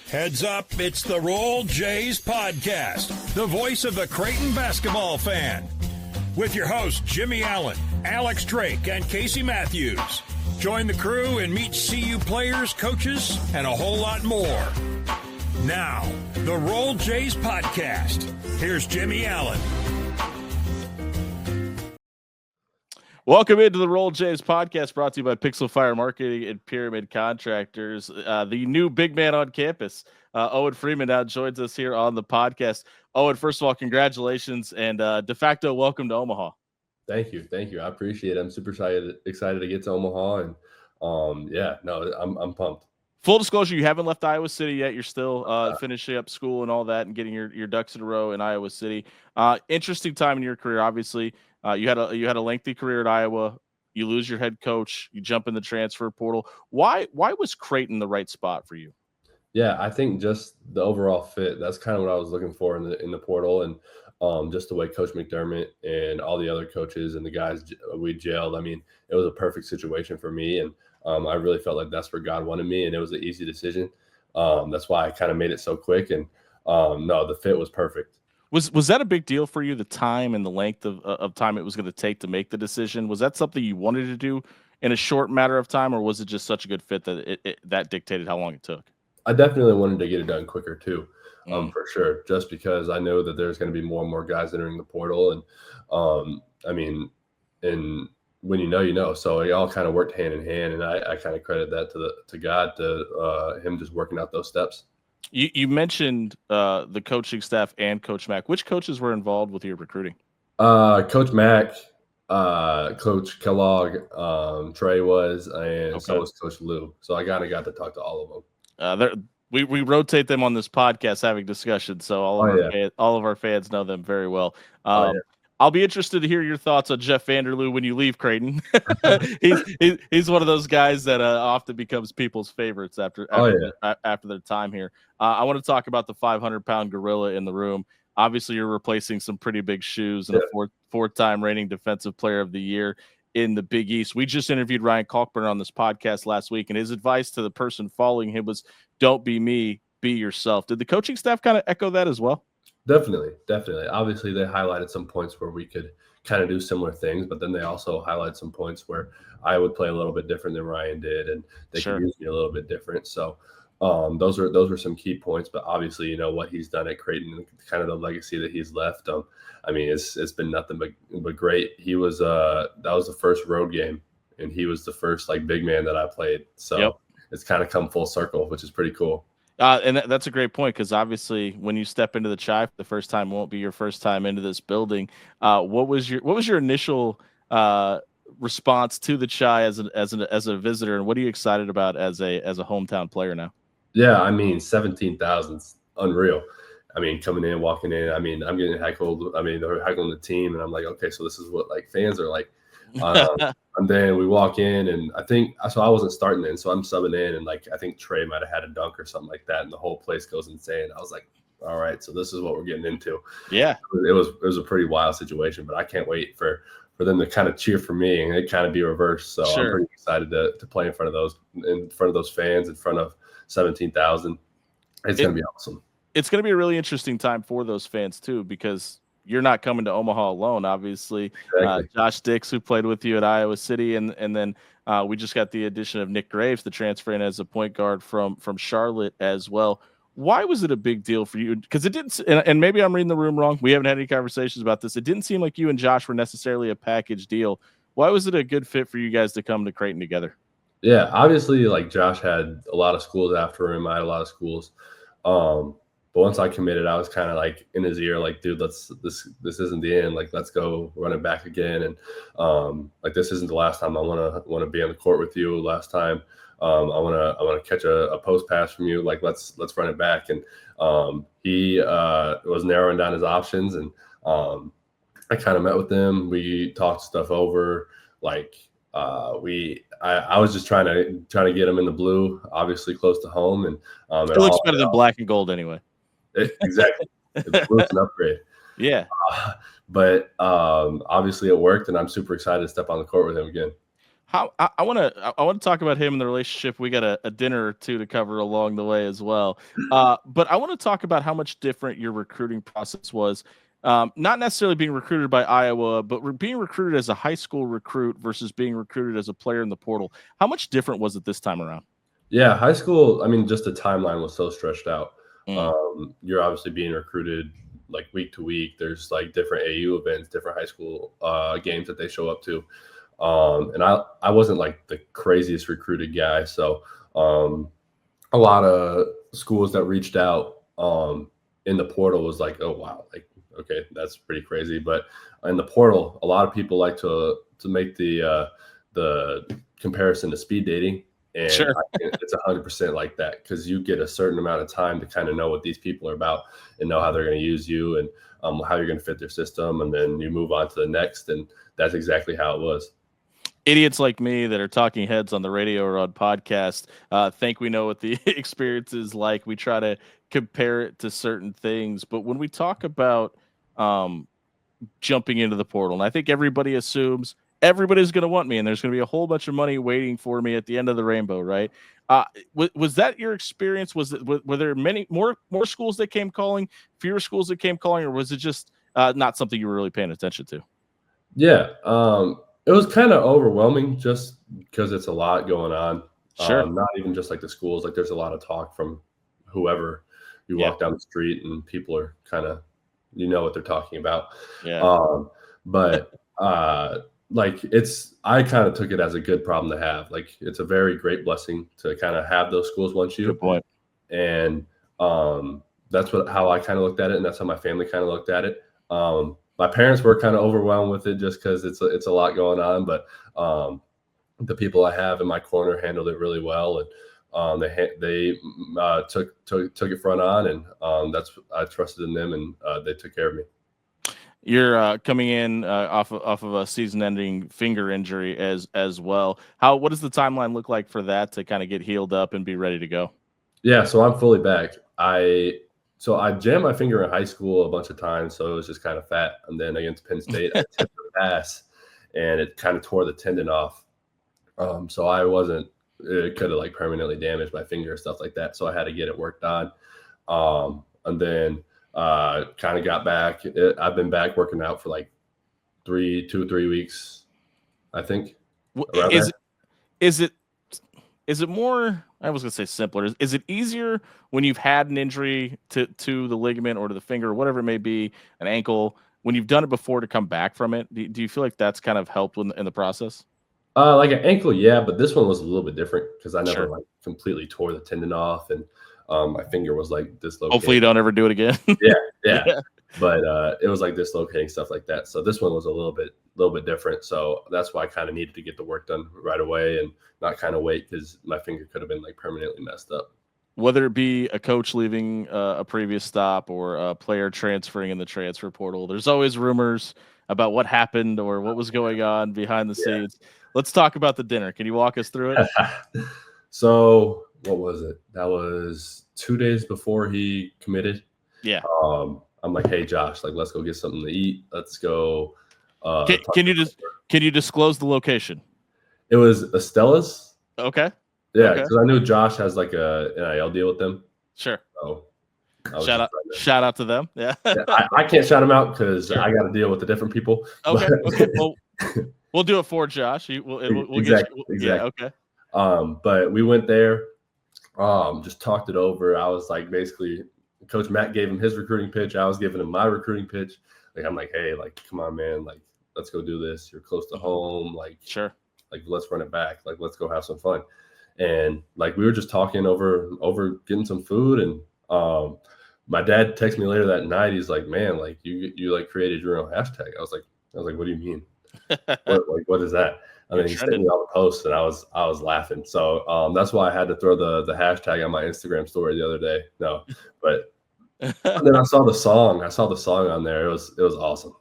Heads up, it's the Roll Jays podcast, the voice of the Creighton basketball fan. With your hosts, Jimmy Allen, Alex Drake, and Casey Matthews. Join the crew and meet CU players, coaches, and a whole lot more. Now, the Roll Jays podcast. Here's Jimmy Allen. Welcome into the Roll Jays podcast, brought to you by Pixel Fire Marketing and Pyramid Contractors. The new big man on campus, Owen Freeman, now joins us here on the podcast. Owen, first of all, congratulations and de facto welcome to Omaha. Thank you. I appreciate it. I'm super excited to get to Omaha, and I'm pumped. Full disclosure, you haven't left Iowa City yet. You're still finishing up school and all that and getting your ducks in a row in Iowa City. Interesting time in your career, obviously. You had a lengthy career at Iowa. You lose your head coach. You jump in the transfer portal. Why was Creighton the right spot for you? Yeah, I think just the overall fit. That's kind of what I was looking for in the portal, and just the way Coach McDermott and all the other coaches and the guys we gelled. I mean, it was a perfect situation for me, and I really felt like that's where God wanted me, and it was an easy decision. That's why I kind of made it so quick, and the fit was perfect. Was that a big deal for you, the time and the length of time it was going to take to make the decision? Was that something you wanted to do in a short matter of time, or was it just such a good fit that that dictated how long it took? I definitely wanted to get it done quicker too, for sure, just because I know that there's going to be more and more guys entering the portal. And and when you know, so it all kind of worked hand in hand. And I kind of credit that to God, to him just working out those steps. You mentioned the coaching staff and Coach Mack. Which coaches were involved with your recruiting? Coach Mack, Coach Kellogg, Trey was, and so was Coach Lou. So I kind of got to talk to all of them. We rotate them on this podcast having discussions, so all of our fans know them very well. I'll be interested to hear your thoughts on Jeff Vanderloo when you leave Creighton. he's one of those guys that often becomes people's favorites after their time here. I want to talk about the 500-pound gorilla in the room. Obviously, you're replacing some pretty big shoes and a four-time reigning Defensive Player of the Year in the Big East. We just interviewed Ryan Kalkbrenner on this podcast last week, and his advice to the person following him was, "Don't be me, be yourself." Did the coaching staff kind of echo that as well? Definitely. Obviously, they highlighted some points where we could kind of do similar things, but then they also highlighted some points where I would play a little bit different than Ryan did, and they could use me a little bit different. So those were some key points. But obviously, what he's done at Creighton and kind of the legacy that he's left. It's been nothing but great. He was that was the first road game, and he was the first big man that I played. So it's kind of come full circle, which is pretty cool. And that's a great point, because obviously when you step into the Chi for the first time, won't be your first time into this building. What was your initial response to the Chi as a visitor, and what are you excited about as a hometown player now? Yeah, 17,000's unreal. Coming in, walking in, I'm getting heckled. They're heckling the team, and I'm like, okay, so this is what fans are like. And then we walk in, and I wasn't starting then, so I'm subbing in, and I think Trey might have had a dunk or something like that, and the whole place goes insane. I was like, all right, so this is what we're getting into. Yeah, it was a pretty wild situation, but I can't wait for them to kind of cheer for me and it kind of be reversed. So I'm pretty excited to play in front of those fans, in front of 17,000. It's gonna be awesome. It's gonna be a really interesting time for those fans too, because you're not coming to Omaha alone, obviously. Exactly. Josh Dix, who played with you at Iowa City, and then we just got the addition of Nick Graves, the transfer in as a point guard from Charlotte as well. Why was it a big deal for you? Because it didn't, and maybe I'm reading the room wrong. We haven't had any conversations about this. It didn't seem like you and Josh were necessarily a package deal. Why was it a good fit for you guys to come to Creighton together? Yeah, obviously, Josh had a lot of schools after him. I had a lot of schools. But once I committed, I was kind of in his ear, dude, this isn't the end. Let's go run it back again. And this isn't the last time I want to be on the court with you. Last time, I want to catch a post pass from you. Let's run it back. And he was narrowing down his options, and I kind of met with him. We talked stuff over. I was just trying to get him in the blue, obviously close to home, and it looks better than black and gold anyway. Exactly. The blue's an upgrade. Yeah. But obviously it worked, and I'm super excited to step on the court with him again. I want to talk about him and the relationship. We got a dinner or two to cover along the way as well. But I want to talk about how much different your recruiting process was. Not necessarily being recruited by Iowa, but being recruited as a high school recruit versus being recruited as a player in the portal. How much different was it this time around? Yeah, high school, I mean, just the timeline was so stretched out. Mm. You're obviously being recruited like week to week. There's like different AU events, different high school games that they show up to. And I wasn't like the craziest recruited guy. So a lot of schools that reached out in the portal was like, oh, wow, like, okay, that's pretty crazy. But in the portal, a lot of people like to make the comparison to speed dating. And Sure. It's 100% like that, because you get a certain amount of time to kind of know what these people are about and know how they're going to use you and how you're going to fit their system. And then you move on to the next. And that's exactly how it was. Idiots like me that are talking heads on the radio or on podcast think we know what the experience is like. We try to compare it to certain things. But when we talk about jumping into the portal, and I think everybody assumes everybody's going to want me and there's going to be a whole bunch of money waiting for me at the end of the rainbow, right? Was that your experience? Were there many more schools that came calling, fewer schools that came calling, or was it just not something you were really paying attention to? Yeah, it was kind of overwhelming just because it's a lot going on. Sure. Not even just like the schools, like there's a lot of talk from whoever you walk down the street and people are kind of, you know what they're talking about. Yeah. But like I kind of took it as a good problem to have. Like it's a very great blessing to kind of have those schools want you. Good point. And that's how I kind of looked at it, and that's how my family kind of looked at it. My parents were kind of overwhelmed with it just because it's a lot going on, but the people I have in my corner handled it really well, and they took it front on, and I trusted in them, and they took care of me. You're coming in off of a season-ending finger injury as well. What does the timeline look like for that to kind of get healed up and be ready to go? Yeah, so I'm fully back. So I jammed my finger in high school a bunch of times, so it was just kind of fat. And then against Penn State, I tipped the pass, and it kind of tore the tendon off. So it could have like permanently damaged my finger and stuff like that. So I had to get it worked on. And then kind of got back. I've been back working out for like 2 or 3 weeks, I think. Is it more, I was going to say simpler. Is it easier when you've had an injury to the ligament or to the finger or whatever it may be, an ankle, when you've done it before to come back from it? Do you feel like that's kind of helped in the process? Like an ankle, yeah, but this one was a little bit different because I never like completely tore the tendon off, and my finger was like dislocated. Hopefully you don't ever do it again. Yeah. But it was like dislocating, stuff like that. So this one was a little bit different. So that's why I kind of needed to get the work done right away and not kind of wait, because my finger could have been like permanently messed up. Whether it be a coach leaving a previous stop or a player transferring in the transfer portal, there's always rumors about what happened or what was going on behind the scenes. Let's talk about the dinner. Can you walk us through it? So what was it? That was 2 days before he committed. Yeah. I'm like, hey, Josh, like, let's go get something to eat. Let's go. Can you disclose the location? It was Estella's. Okay. Yeah, because I knew Josh has like a NIL deal with them. Sure. So shout out to them. Yeah. I can't shout them out because I got to deal with the different people. Okay. Well, we'll do it for Josh. We'll exactly. Yeah. Okay. But we went there, just talked it over. I was like, basically, Coach Matt gave him his recruiting pitch. I was giving him my recruiting pitch. Like, I'm like, hey, like, come on, man. Like, let's go do this. You're close to home. Like, sure. Like, let's run it back. Like, let's go have some fun. And like, we were just talking over getting some food. And my dad texted me later that night. He's like, man, like you like created your own hashtag. I was like, what do you mean? what is that? And then he sent me all the posts, and I was laughing. So that's why I had to throw the hashtag on my Instagram story the other day. No, but then I saw the song. On there. It was awesome.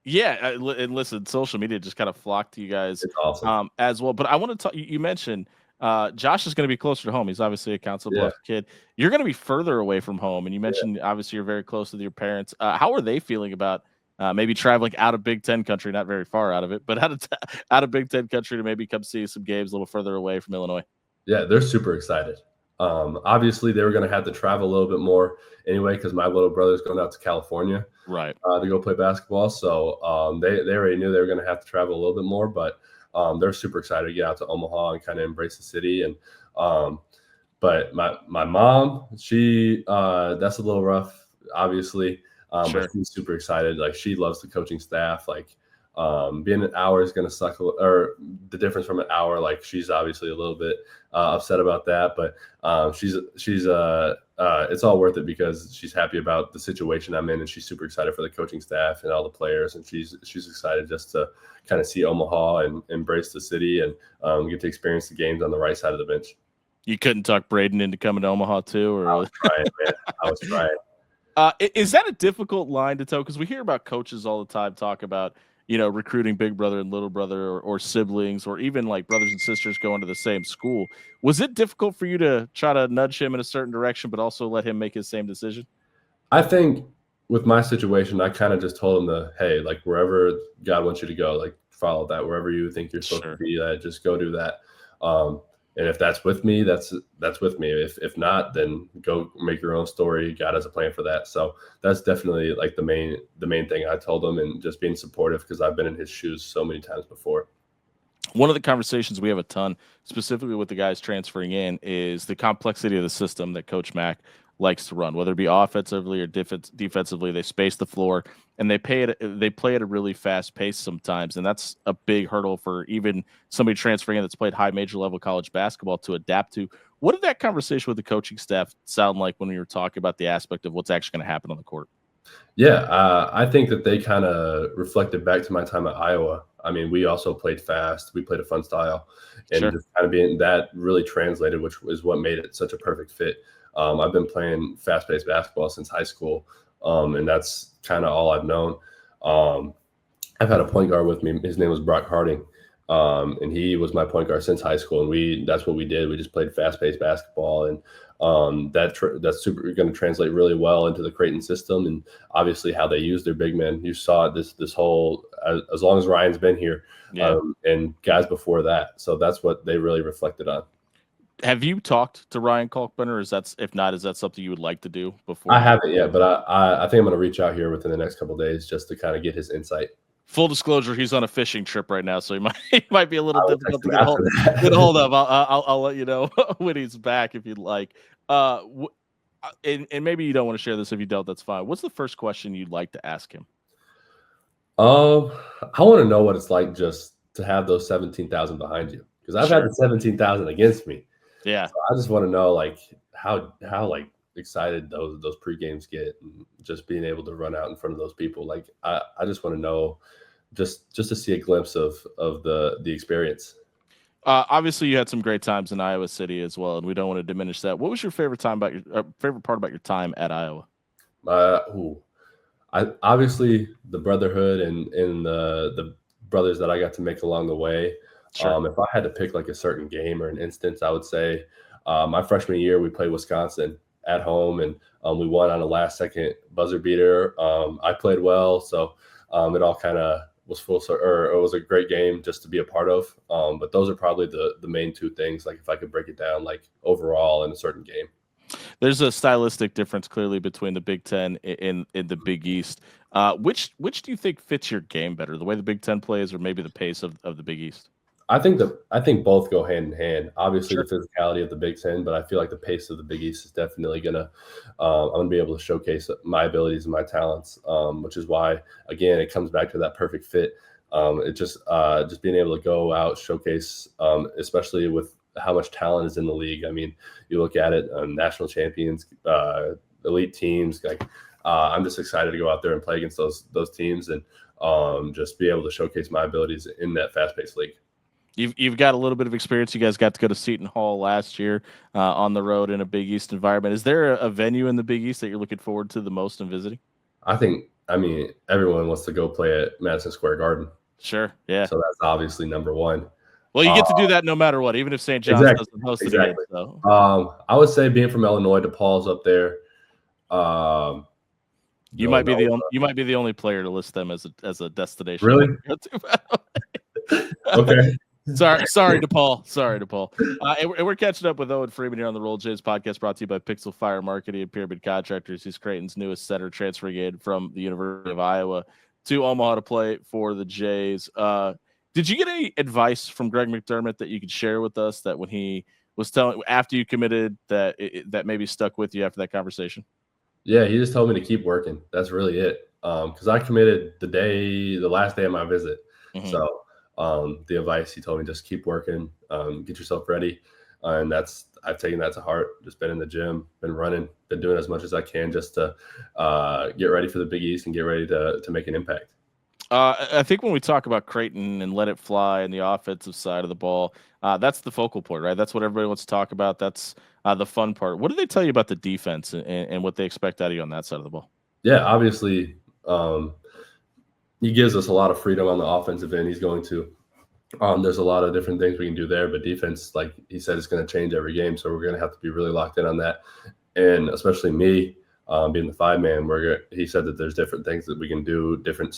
Yeah, and listen, social media just kind of flocked to you guys. It's awesome. As well. But I want to talk. You mentioned Josh is going to be closer to home. He's obviously a Council Bluffs kid. You're going to be further away from home, and you mentioned obviously you're very close with your parents. How are they feeling about maybe traveling out of Big Ten country, not very far out of it, but out of Big Ten country to maybe come see some games a little further away from Illinois? Yeah, they're super excited. Obviously, they were going to have to travel a little bit more anyway because my little brother's going out to California, right, to go play basketball. So they already knew they were going to have to travel a little bit more, but they're super excited to get out to Omaha and kind of embrace the city. And but my mom, she that's a little rough, obviously, sure. but she's super excited. Like she loves the coaching staff. Like being an hour is going to suck, or the difference from an hour. Like she's obviously a little bit upset about that, but she's it's all worth it because she's happy about the situation I'm in, and she's super excited for the coaching staff and all the players, and she's excited just to kind of see Omaha and embrace the city and get to experience the games on the right side of the bench. You couldn't talk Braden into coming to Omaha too, or I was trying, man. I was trying. Is that a difficult line to toe? Because we hear about coaches all the time talk about, recruiting big brother and little brother or siblings, or even like brothers and sisters going to the same school. Was it difficult for you to try to nudge him in a certain direction, but also let him make his same decision? I think with my situation, I kind of just told him hey, like wherever God wants you to go, like follow that. Wherever you think you're supposed to be, just go do that. And if that's with me, that's with me. If not, then go make your own story. God has a plan for that. So that's definitely like the main thing I told him, and just being supportive because I've been in his shoes so many times before. One of the conversations we have a ton, specifically with the guys transferring in, is the complexity of the system that Coach Mack likes to run, whether it be offensively or defensively. They space the floor, and they play at a really fast pace sometimes, and that's a big hurdle for even somebody transferring in that's played high major level college basketball to adapt to. What did that conversation with the coaching staff sound like when we were talking about the aspect of what's actually going to happen on the court? Yeah, I think that they kind of reflected back to my time at Iowa. I mean, we also played fast. We played a fun style, and just kind of being that really translated, which is what made it such a perfect fit. I've been playing fast-paced basketball since high school, and that's kind of all I've known. I've had a point guard with me. His name was Brock Harding, and he was my point guard since high school. And that's what we did. We just played fast-paced basketball, and that's super going to translate really well into the Creighton system, and obviously how they use their big men. You saw it this whole as long as Ryan's been here, and guys before that. So that's what they really reflected on. Have you talked to Ryan Kalkbrenner? Is that something you would like to do before? I haven't yet, but I think I'm going to reach out here within the next couple of days just to kind of get his insight. Full disclosure, he's on a fishing trip right now, so he might be a little difficult to get hold of. I'll let you know when he's back if you'd like. And maybe you don't want to share this. If you don't, that's fine. What's the first question you'd like to ask him? I want to know what it's like just to have those 17,000 behind you, because I've had the 17,000 against me. Yeah, so I just want to know like how like excited those pre-games get, and just being able to run out in front of those people. Like I just want to know, just to see a glimpse of the experience. Obviously, you had some great times in Iowa City as well, and we don't want to diminish that. What was your favorite favorite part about your time at Iowa? Obviously the brotherhood and the brothers that I got to make along the way. Sure. If I had to pick like a certain game or an instance, I would say my freshman year we played Wisconsin at home, and we won on a last-second buzzer beater. I played well, so it all kind of was it was a great game just to be a part of. But those are probably the main two things. Like if I could break it down, like overall in a certain game. There's a stylistic difference clearly between the Big Ten and the Big East. Which do you think fits your game better, the way the Big Ten plays, or maybe the pace of the Big East? I think both go hand in hand. Obviously, the physicality of the Big Ten, but I feel like the pace of the Big East is definitely gonna. I'm gonna be able to showcase my abilities and my talents, which is why, again, it comes back to that perfect fit. It just being able to go out, showcase, especially with how much talent is in the league. I mean, you look at it, national champions, elite teams. Like, I'm just excited to go out there and play against those teams, and just be able to showcase my abilities in that fast-paced league. You've got a little bit of experience. You guys got to go to Seton Hall last year on the road in a Big East environment. Is there a venue in the Big East that you're looking forward to the most in visiting? I mean, everyone wants to go play at Madison Square Garden. Sure, yeah. So that's obviously number one. Well, you get to do that no matter what, even if St. John's doesn't host the game. So. I would say being from Illinois, DePaul's up there. You might be the only player to list them as a destination. Really? Okay. Sorry, DePaul. And we're catching up with Owen Freeman here on the Roll Jays podcast, brought to you by Pixel Fire Marketing and Pyramid Contractors. He's Creighton's newest center, transferring in from the University of Iowa to Omaha to play for the Jays. Did you get any advice from Greg McDermott that you could share with us, that when he was telling after you committed that that maybe stuck with you after that conversation? Yeah, he just told me to keep working. That's really it. Because I committed the last day of my visit. Mm-hmm. So the advice he told me, just keep working, get yourself ready. And I've taken that to heart. Just been in the gym, been running, been doing as much as I can just to get ready for the Big East and get ready to make an impact. I think when we talk about Creighton and let it fly and the offensive side of the ball, that's the focal point, right? That's what everybody wants to talk about. That's the fun part. What do they tell you about the defense and what they expect out of you on that side of the ball? Yeah, obviously, he gives us a lot of freedom on the offensive end. He's going to. There's a lot of different things we can do there, but defense, like he said, is going to change every game. So we're going to have to be really locked in on that. And especially me, being the 5-man, he said that there's different things that we can do, different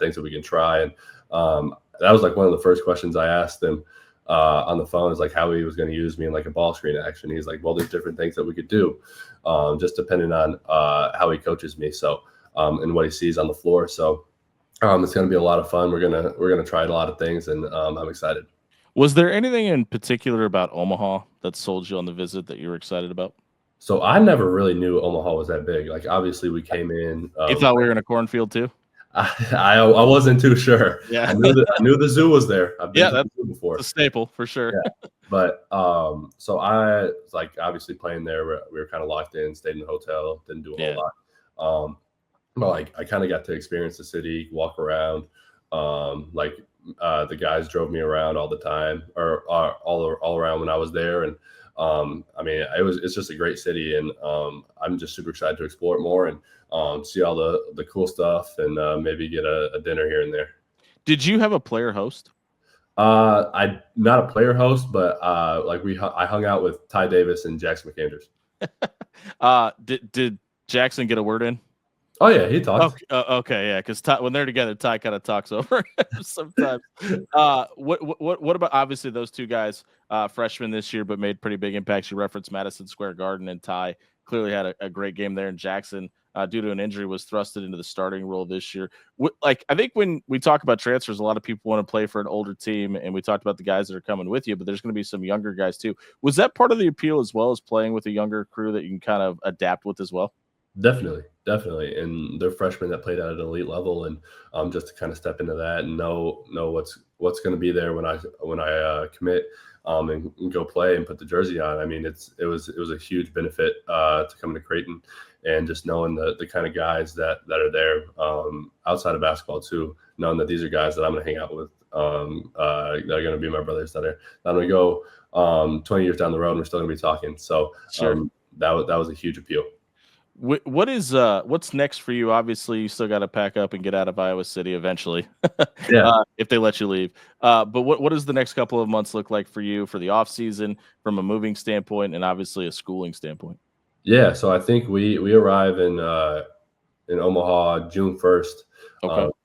things that we can try. And that was like one of the first questions I asked him on the phone, is like how he was going to use me in like a ball screen action. He's like, well, there's different things that we could do, just depending on how he coaches me. So and what he sees on the floor. So it's going to be a lot of fun. We're gonna try a lot of things, and I'm excited. Was there anything in particular about Omaha that sold you on the visit that you were excited about? So I never really knew Omaha was that big. Like, obviously we came in. You thought we were in a cornfield too? I wasn't too sure. Yeah, I knew the zoo was there. I've been to the zoo before. It's a staple for sure. Yeah. But so I was like, obviously playing there. We were kind of locked in, stayed in the hotel, didn't do a whole lot. But like I kind of got to experience the city, walk around. The guys drove me around all the time, or all around when I was there, and I mean it's just a great city, and I'm just super excited to explore it more and see all the cool stuff, and maybe get a dinner here and there. Did you have a player host? I not a player host, but I hung out with Ty Davis and Jackson McAndrews. Did Jackson get a word in? Oh yeah, he talks. Okay, yeah, because when they're together, Ty kind of talks over sometimes. What about, obviously those two guys, freshmen this year, but made pretty big impacts? You referenced Madison Square Garden, and Ty clearly had a great game there. And Jackson, due to an injury, was thrusted into the starting role this year. I think when we talk about transfers, a lot of people want to play for an older team, and we talked about the guys that are coming with you, but there's going to be some younger guys too. Was that part of the appeal, as well as playing with a younger crew that you can kind of adapt with as well? Definitely. And they're freshmen that played at an elite level, and just to kind of step into that and know what's going to be there when I commit and go play and put the jersey on. I mean, it was a huge benefit to come to Creighton, and just knowing the kind of guys that are there outside of basketball too, knowing that these are guys that I'm going to hang out with, that are going to be my brothers that are going to go 20 years down the road, and we're still going to be talking. So that was a huge appeal. What's next for you? Obviously, you still got to pack up and get out of Iowa City eventually, if they let you leave. But what does the next couple of months look like for you, for the off season, from a moving standpoint, and obviously a schooling standpoint? Yeah, so I think we arrive in Omaha June 1st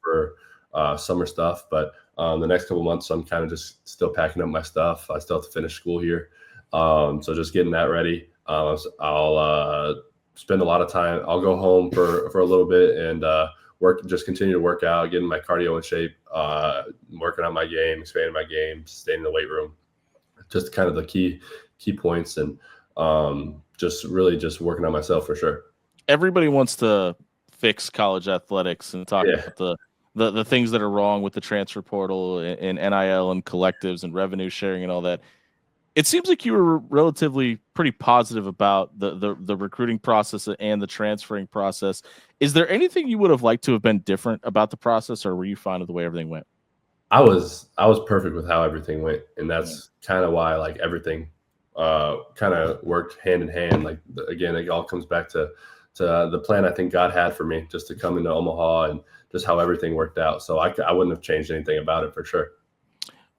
for summer stuff. But the next couple of months, I'm kind of just still packing up my stuff. I still have to finish school here, so just getting that ready. I'll spend a lot of time. I'll go home for a little bit and continue to work out, getting my cardio in shape, working on my game, expanding my game, staying in the weight room. Just kind of the key points, and just working on myself for sure. Everybody wants to fix college athletics and talk about the things that are wrong with the transfer portal and NIL and collectives and revenue sharing and all that. It seems like you were relatively pretty positive about the recruiting process and the transferring process. Is there anything you would have liked to have been different about the process, or were you fine with the way everything went? I was perfect with how everything went, and that's kind of why everything kind of worked hand in hand. Again, it all comes back to the plan I think God had for me, just to come into Omaha, and just how everything worked out. So I wouldn't have changed anything about it for sure.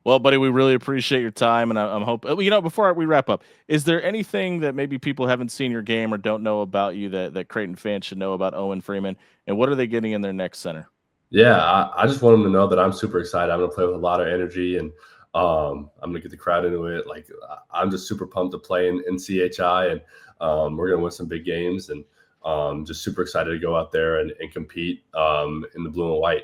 Well, buddy, we really appreciate your time, and I'm hoping, before we wrap up, is there anything that maybe people haven't seen your game or don't know about you that Creighton fans should know about Owen Freeman, and what are they getting in their next center? Yeah, I just want them to know that I'm super excited. I'm going to play with a lot of energy, and I'm going to get the crowd into it. Like, I'm just super pumped to play in CHI, and we're going to win some big games, and just super excited to go out there and compete in the blue and white.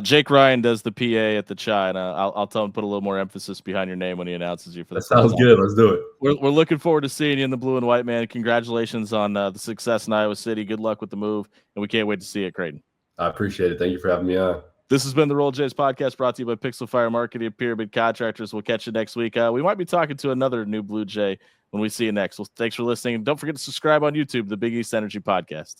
Jake Ryan does the PA at the Chai, and I'll tell him to put a little more emphasis behind your name when he announces you for the. That sounds good. Let's do it. We're looking forward to seeing you in the blue and white, man. Congratulations on the success in Iowa City. Good luck with the move, and we can't wait to see you at Creighton. I appreciate it. Thank you for having me on. This has been the Roll Jays podcast, brought to you by Pixel Fire Marketing and Pyramid Contractors. We'll catch you next week. We might be talking to another new Blue Jay when we see you next. Well, thanks for listening. And don't forget to subscribe on YouTube, the Big East Energy Podcast.